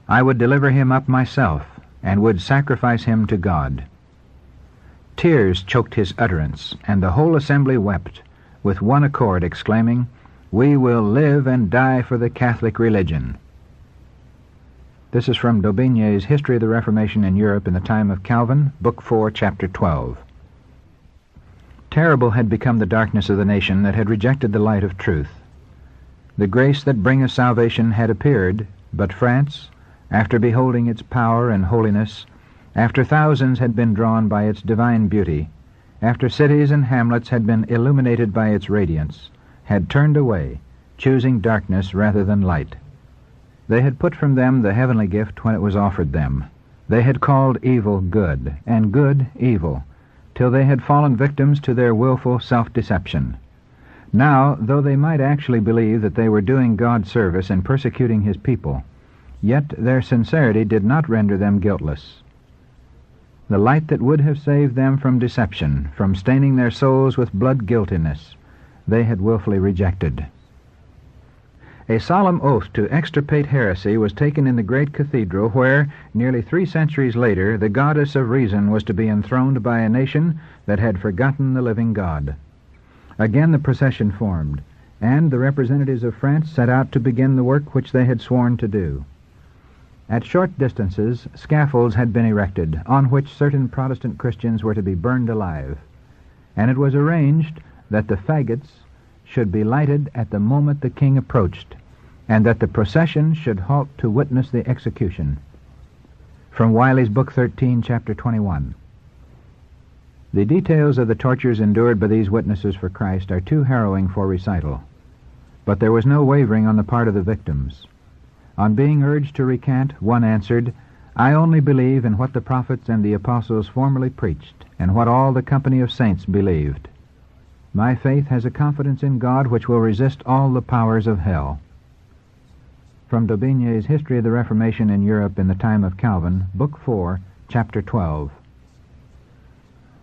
I would deliver him up myself, and would sacrifice him to God." Tears choked his utterance, and the whole assembly wept, with one accord exclaiming, "We will live and die for the Catholic religion." This is from Daubigny's History of the Reformation in Europe in the Time of Calvin, Book 4, Chapter 12. Terrible had become the darkness of the nation that had rejected the light of truth. The grace that bringeth salvation had appeared, but France, after beholding its power and holiness, after thousands had been drawn by its divine beauty, after cities and hamlets had been illuminated by its radiance, had turned away, choosing darkness rather than light. They had put from them the heavenly gift when it was offered them. They had called evil good, and good evil, till they had fallen victims to their willful self-deception. Now, though they might actually believe that they were doing God service and persecuting his people, yet their sincerity did not render them guiltless. The light that would have saved them from deception, from staining their souls with blood guiltiness, they had willfully rejected. A solemn oath to extirpate heresy was taken in the great cathedral where, nearly 3 centuries later, the goddess of reason was to be enthroned by a nation that had forgotten the living God. Again the procession formed, and the representatives of France set out to begin the work which they had sworn to do. At short distances, scaffolds had been erected, on which certain Protestant Christians were to be burned alive, and it was arranged that the faggots should be lighted at the moment the king approached, and that the procession should halt to witness the execution. From Wiley's Book 13, Chapter 21. The details of the tortures endured by these witnesses for Christ are too harrowing for recital, but there was no wavering on the part of the victims. On being urged to recant, one answered, "I only believe in what the prophets and the apostles formerly preached, and what all the company of saints believed. My faith has a confidence in God which will resist all the powers of hell." From Daubigny's History of the Reformation in Europe in the Time of Calvin, Book 4, Chapter 12.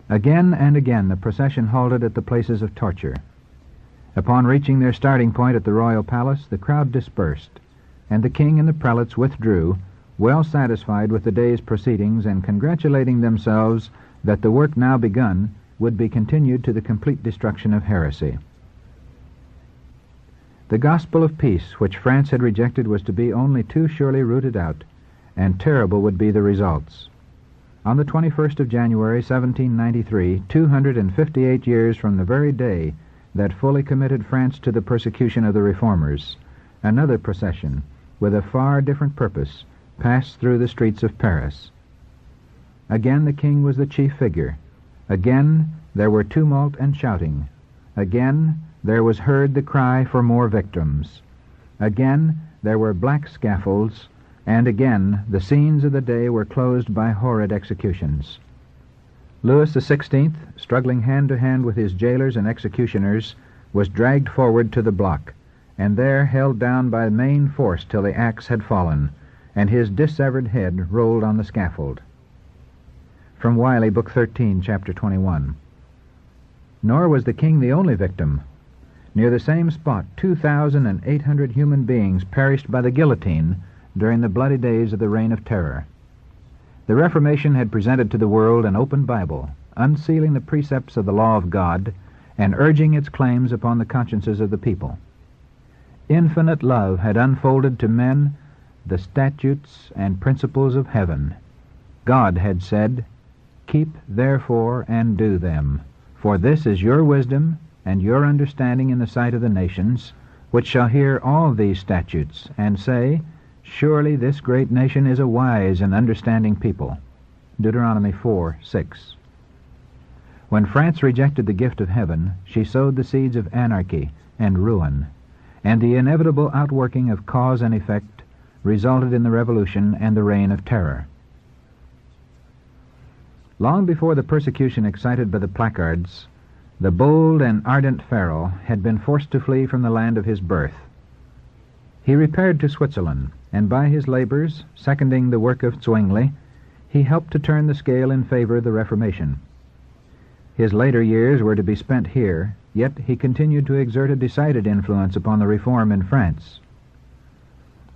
Again and again the procession halted at the places of torture. Upon reaching their starting point at the royal palace, the crowd dispersed, and the king and the prelates withdrew, well satisfied with the day's proceedings and congratulating themselves that the work now begun would be continued to the complete destruction of heresy. The gospel of peace which France had rejected was to be only too surely rooted out, and terrible would be the results. On the 21st of January, 1793, 258 years from the very day that fully committed France to the persecution of the Reformers, another procession, with a far different purpose, passed through the streets of Paris. Again the king was the chief figure. Again there were tumult and shouting. Again there was heard the cry for more victims. Again there were black scaffolds, and again the scenes of the day were closed by horrid executions. Louis XVI, struggling hand to hand with his jailers and executioners, was dragged forward to the block, and there held down by main force till the axe had fallen, and his dissevered head rolled on the scaffold. From Wiley, Book 13, Chapter 21. Nor was the king the only victim. Near the same spot, 2,800 human beings perished by the guillotine during the bloody days of the Reign of Terror. The Reformation had presented to the world an open Bible, unsealing the precepts of the law of God and urging its claims upon the consciences of the people. Infinite love had unfolded to men the statutes and principles of heaven. God had said, "Keep therefore and do them, for this is your wisdom and your understanding in the sight of the nations, which shall hear all these statutes, and say, Surely this great nation is a wise and understanding people." Deuteronomy 4:6. When France rejected the gift of heaven, she sowed the seeds of anarchy and ruin, and the inevitable outworking of cause and effect resulted in the Revolution and the Reign of Terror. Long before the persecution excited by the placards, the bold and ardent Farel had been forced to flee from the land of his birth. He repaired to Switzerland, and by his labors, seconding the work of Zwingli, he helped to turn the scale in favor of the Reformation. His later years were to be spent here, yet he continued to exert a decided influence upon the reform in France.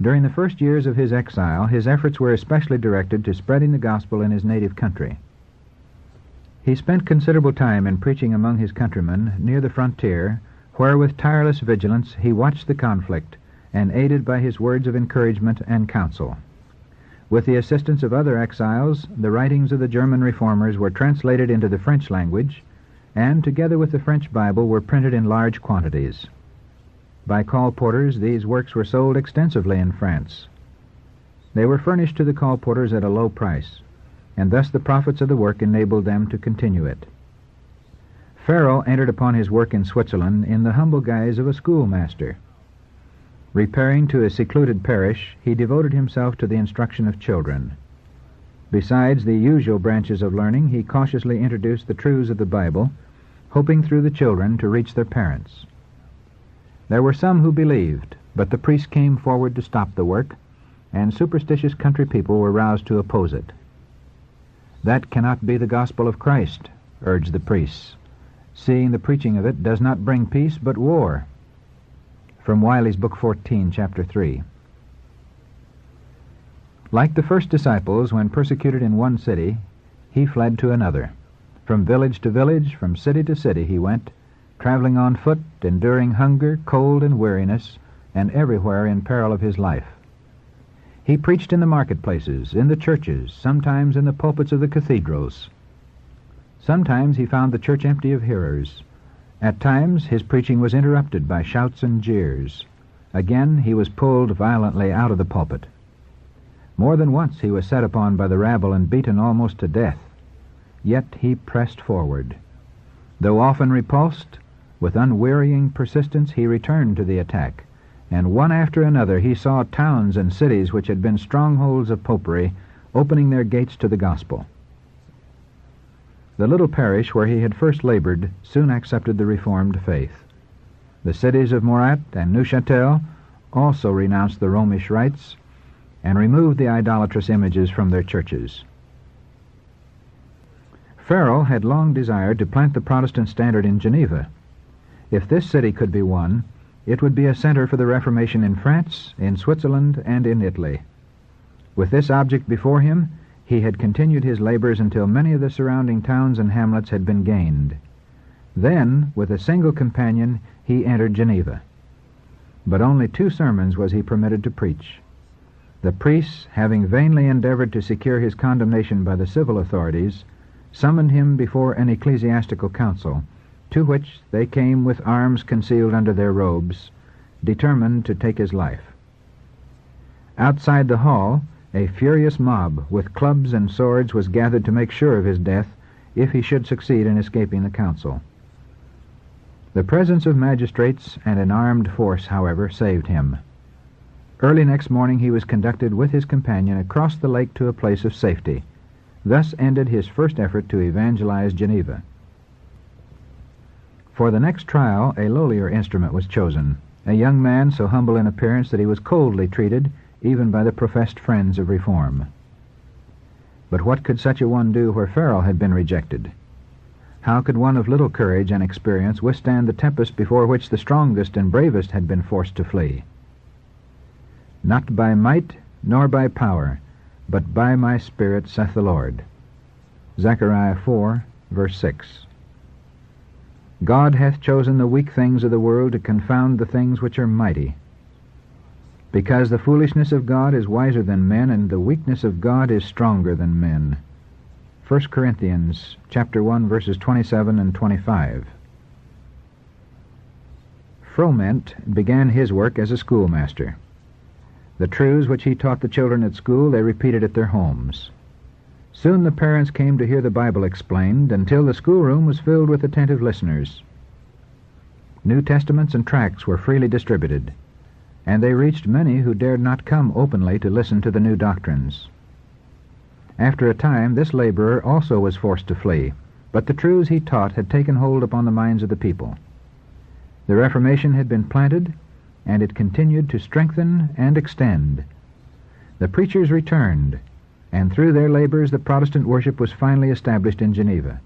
During the first years of his exile, his efforts were especially directed to spreading the gospel in his native country. He spent considerable time in preaching among his countrymen near the frontier, where with tireless vigilance he watched the conflict and aided by his words of encouragement and counsel. With the assistance of other exiles, the writings of the German reformers were translated into the French language, and together with the French Bible were printed in large quantities. By colporteurs, these works were sold extensively in France. They were furnished to the colporteurs at a low price, and thus the profits of the work enabled them to continue it. Farel entered upon his work in Switzerland in the humble guise of a schoolmaster. Repairing to a secluded parish, he devoted himself to the instruction of children. Besides the usual branches of learning, he cautiously introduced the truths of the Bible, hoping through the children to reach their parents. There were some who believed, but the priests came forward to stop the work, and superstitious country people were roused to oppose it. "That cannot be the gospel of Christ," urged the priests, "seeing the preaching of it does not bring peace but war." From Wiley's Book 14, Chapter 3. Like the first disciples, when persecuted in one city, he fled to another. From village to village, from city to city he went, traveling on foot, enduring hunger, cold, and weariness, and everywhere in peril of his life. He preached in the marketplaces, in the churches, sometimes in the pulpits of the cathedrals. Sometimes he found the church empty of hearers. At times his preaching was interrupted by shouts and jeers. Again he was pulled violently out of the pulpit. More than once he was set upon by the rabble and beaten almost to death. Yet he pressed forward. Though often repulsed, with unwearying persistence he returned to the attack, and one after another he saw towns and cities which had been strongholds of popery opening their gates to the gospel. The little parish where he had first labored soon accepted the Reformed faith. The cities of Morat and Neuchâtel also renounced the Romish rites and removed the idolatrous images from their churches. Farel had long desired to plant the Protestant standard in Geneva. If this city could be won, it would be a center for the Reformation in France, in Switzerland, and in Italy. With this object before him, he had continued his labors until many of the surrounding towns and hamlets had been gained. Then, with a single companion, he entered Geneva. But only 2 sermons was he permitted to preach. The priests, having vainly endeavored to secure his condemnation by the civil authorities, summoned him before an ecclesiastical council, to which they came with arms concealed under their robes, determined to take his life. Outside the hall, a furious mob with clubs and swords was gathered to make sure of his death if he should succeed in escaping the council. The presence of magistrates and an armed force, however, saved him. Early next morning he was conducted with his companion across the lake to a place of safety. Thus ended his first effort to evangelize Geneva. For the next trial, a lowlier instrument was chosen, a young man so humble in appearance that he was coldly treated even by the professed friends of reform. But what could such a one do where Farel had been rejected? How could one of little courage and experience withstand the tempest before which the strongest and bravest had been forced to flee? "Not by might nor by power, but by my Spirit, saith the Lord." Zechariah 4, verse 6. God hath chosen the weak things of the world to confound the things which are mighty, because the foolishness of God is wiser than men, and the weakness of God is stronger than men. 1 Corinthians chapter 1, verses 27 and 25. Froment began his work as a schoolmaster. The truths which he taught the children at school they repeated at their homes. Soon the parents came to hear the Bible explained, until the schoolroom was filled with attentive listeners. New Testaments and tracts were freely distributed, and they reached many who dared not come openly to listen to the new doctrines. After a time, this laborer also was forced to flee, but the truths he taught had taken hold upon the minds of the people. The Reformation had been planted, and it continued to strengthen and extend. The preachers returned, and through their labors the Protestant worship was finally established in Geneva.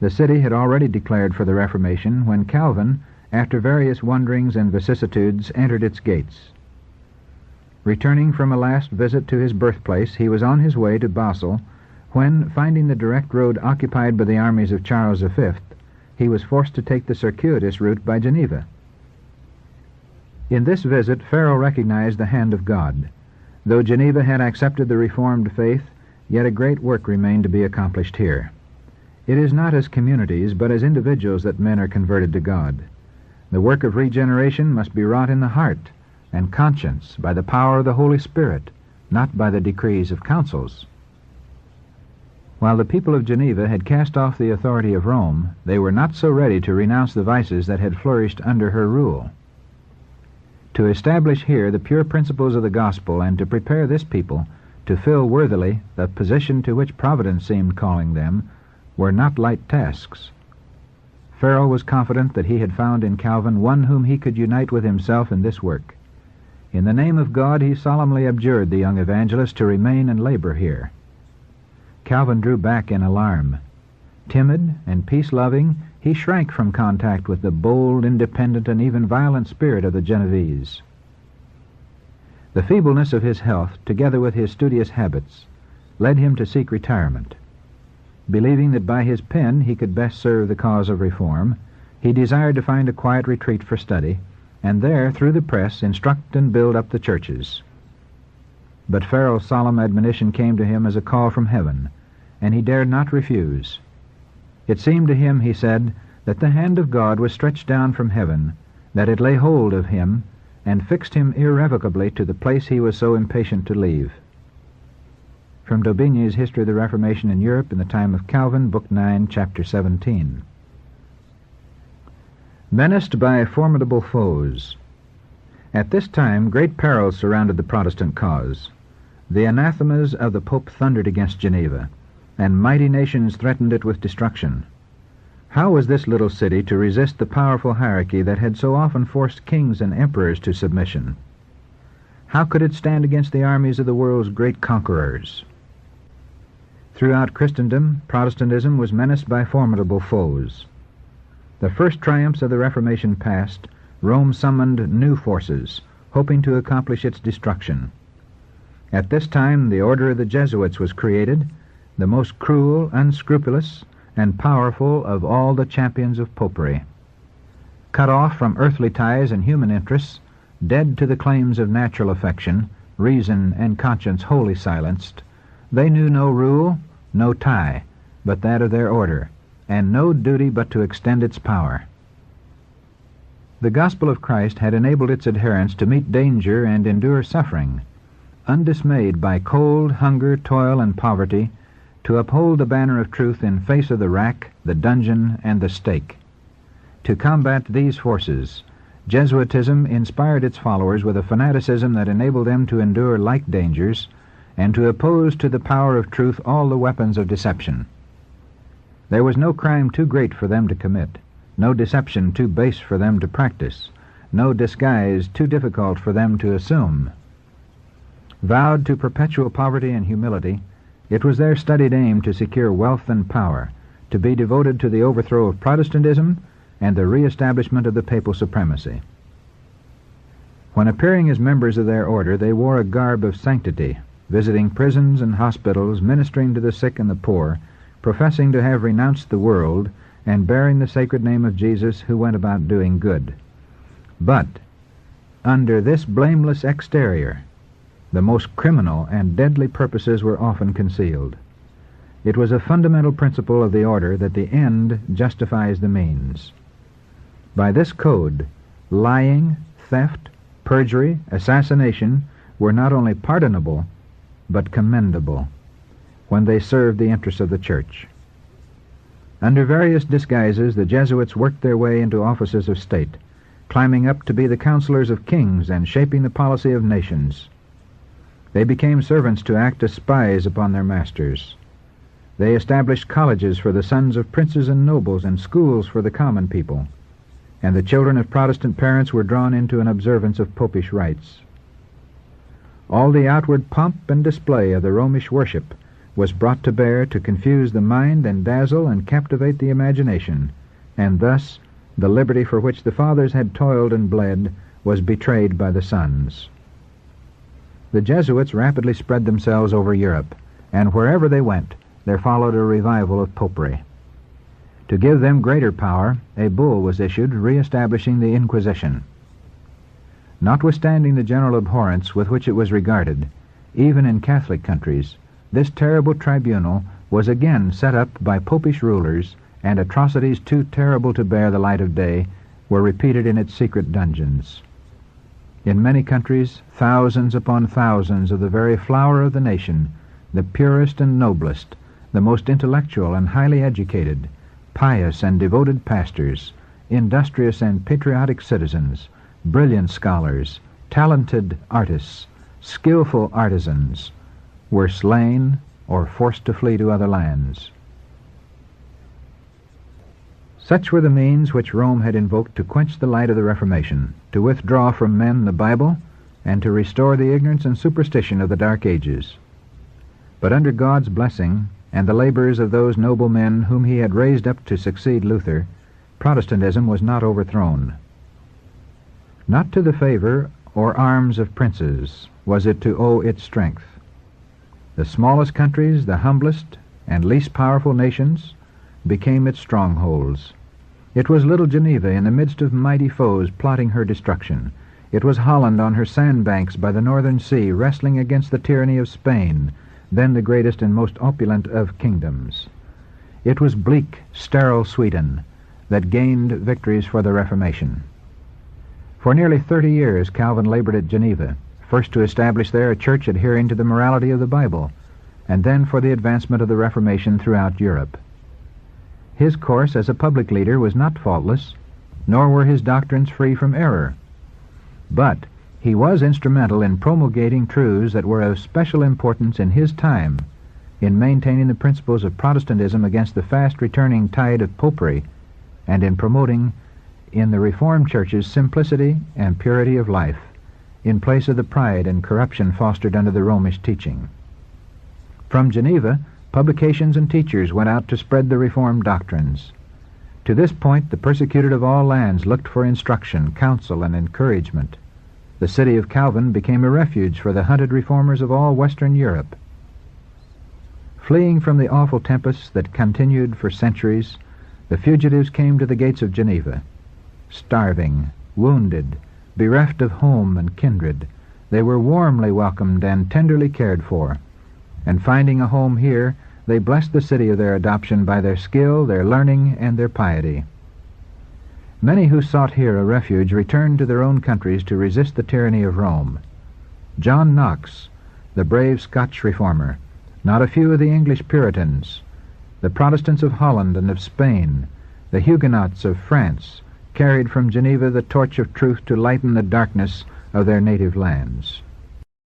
The city had already declared for the Reformation when Calvin, after various wanderings and vicissitudes, entered its gates. Returning from a last visit to his birthplace, he was on his way to Basel when, finding the direct road occupied by the armies of Charles V, he was forced to take the circuitous route by Geneva. In this visit, Farel recognized the hand of God. Though Geneva had accepted the Reformed faith, yet a great work remained to be accomplished here. It is not as communities, but as individuals that men are converted to God. The work of regeneration must be wrought in the heart and conscience by the power of the Holy Spirit, not by the decrees of councils. While the people of Geneva had cast off the authority of Rome, they were not so ready to renounce the vices that had flourished under her rule. To establish here the pure principles of the gospel and to prepare this people to fill worthily the position to which Providence seemed calling them were not light tasks. Farel was confident that he had found in Calvin one whom he could unite with himself in this work. In the name of God he solemnly adjured the young evangelist to remain and labor here. Calvin drew back in alarm. Timid and peace-loving, he shrank from contact with the bold, independent, and even violent spirit of the Genevese. The feebleness of his health, together with his studious habits, led him to seek retirement. Believing that by his pen he could best serve the cause of reform, he desired to find a quiet retreat for study, and there, through the press, instruct and build up the churches. But Farel's solemn admonition came to him as a call from heaven, and he dared not refuse. It seemed to him, he said, that the hand of God was stretched down from heaven, that it lay hold of him, and fixed him irrevocably to the place he was so impatient to leave. From Daubigny's History of the Reformation in Europe in the Time of Calvin, Book 9, Chapter 17. Menaced by formidable foes. At this time great perils surrounded the Protestant cause. The anathemas of the Pope thundered against Geneva, and mighty nations threatened it with destruction. How was this little city to resist the powerful hierarchy that had so often forced kings and emperors to submission? How could it stand against the armies of the world's great conquerors? Throughout Christendom, Protestantism was menaced by formidable foes. The first triumphs of the Reformation past, Rome summoned new forces, hoping to accomplish its destruction. At this time, the order of the Jesuits was created, the most cruel, unscrupulous, and powerful of all the champions of popery. Cut off from earthly ties and human interests, dead to the claims of natural affection, reason and conscience wholly silenced, they knew no rule, no tie, but that of their order, and no duty but to extend its power. The gospel of Christ had enabled its adherents to meet danger and endure suffering, undismayed by cold, hunger, toil, and poverty, to uphold the banner of truth in face of the rack, the dungeon, and the stake. To combat these forces, Jesuitism inspired its followers with a fanaticism that enabled them to endure like dangers, and to oppose to the power of truth all the weapons of deception. There was no crime too great for them to commit, no deception too base for them to practice, no disguise too difficult for them to assume. Vowed to perpetual poverty and humility, it was their studied aim to secure wealth and power, to be devoted to the overthrow of Protestantism and the re-establishment of the papal supremacy. When appearing as members of their order, they wore a garb of sanctity, visiting prisons and hospitals, ministering to the sick and the poor, professing to have renounced the world, and bearing the sacred name of Jesus, who went about doing good. But under this blameless exterior, the most criminal and deadly purposes were often concealed. It was a fundamental principle of the order that the end justifies the means. By this code, lying, theft, perjury, assassination were not only pardonable, but commendable, when they served the interests of the Church. Under various disguises, the Jesuits worked their way into offices of state, climbing up to be the counselors of kings and shaping the policy of nations. They became servants to act as spies upon their masters. They established colleges for the sons of princes and nobles and schools for the common people, and the children of Protestant parents were drawn into an observance of popish rites. All the outward pomp and display of the Romish worship was brought to bear to confuse the mind and dazzle and captivate the imagination, and thus the liberty for which the fathers had toiled and bled was betrayed by the sons. The Jesuits rapidly spread themselves over Europe, and wherever they went, there followed a revival of popery. To give them greater power, a bull was issued re-establishing the Inquisition. Notwithstanding the general abhorrence with which it was regarded, even in Catholic countries, this terrible tribunal was again set up by popish rulers, and atrocities too terrible to bear the light of day were repeated in its secret dungeons. In many countries, thousands upon thousands of the very flower of the nation, the purest and noblest, the most intellectual and highly educated, pious and devoted pastors, industrious and patriotic citizens, brilliant scholars, talented artists, skillful artisans, were slain or forced to flee to other lands. Such were the means which Rome had invoked to quench the light of the Reformation, to withdraw from men the Bible, and to restore the ignorance and superstition of the Dark Ages. But under God's blessing, and the labors of those noble men whom he had raised up to succeed Luther, Protestantism was not overthrown. Not to the favor or arms of princes was it to owe its strength. The smallest countries, the humblest and least powerful nations, became its strongholds. It was little Geneva in the midst of mighty foes plotting her destruction. It was Holland on her sandbanks by the northern sea wrestling against the tyranny of Spain, then the greatest and most opulent of kingdoms. It was bleak, sterile Sweden that gained victories for the Reformation. For nearly 30 years Calvin labored at Geneva, first to establish there a church adhering to the morality of the Bible, and then for the advancement of the Reformation throughout Europe. His course as a public leader was not faultless, nor were his doctrines free from error. But he was instrumental in promulgating truths that were of special importance in his time, in maintaining the principles of Protestantism against the fast-returning tide of popery, and in promoting in the Reformed churches simplicity and purity of life, in place of the pride and corruption fostered under the Romish teaching. From Geneva, publications and teachers went out to spread the Reformed doctrines. To this point, the persecuted of all lands looked for instruction, counsel, and encouragement. The city of Calvin became a refuge for the hunted reformers of all Western Europe. Fleeing from the awful tempests that continued for centuries, the fugitives came to the gates of Geneva. Starving, wounded, bereft of home and kindred, they were warmly welcomed and tenderly cared for, and finding a home here, they blessed the city of their adoption by their skill, their learning, and their piety. Many who sought here a refuge returned to their own countries to resist the tyranny of Rome. John Knox, the brave Scotch reformer, not a few of the English Puritans, the Protestants of Holland and of Spain, the Huguenots of France, carried from Geneva the torch of truth to lighten the darkness of their native lands.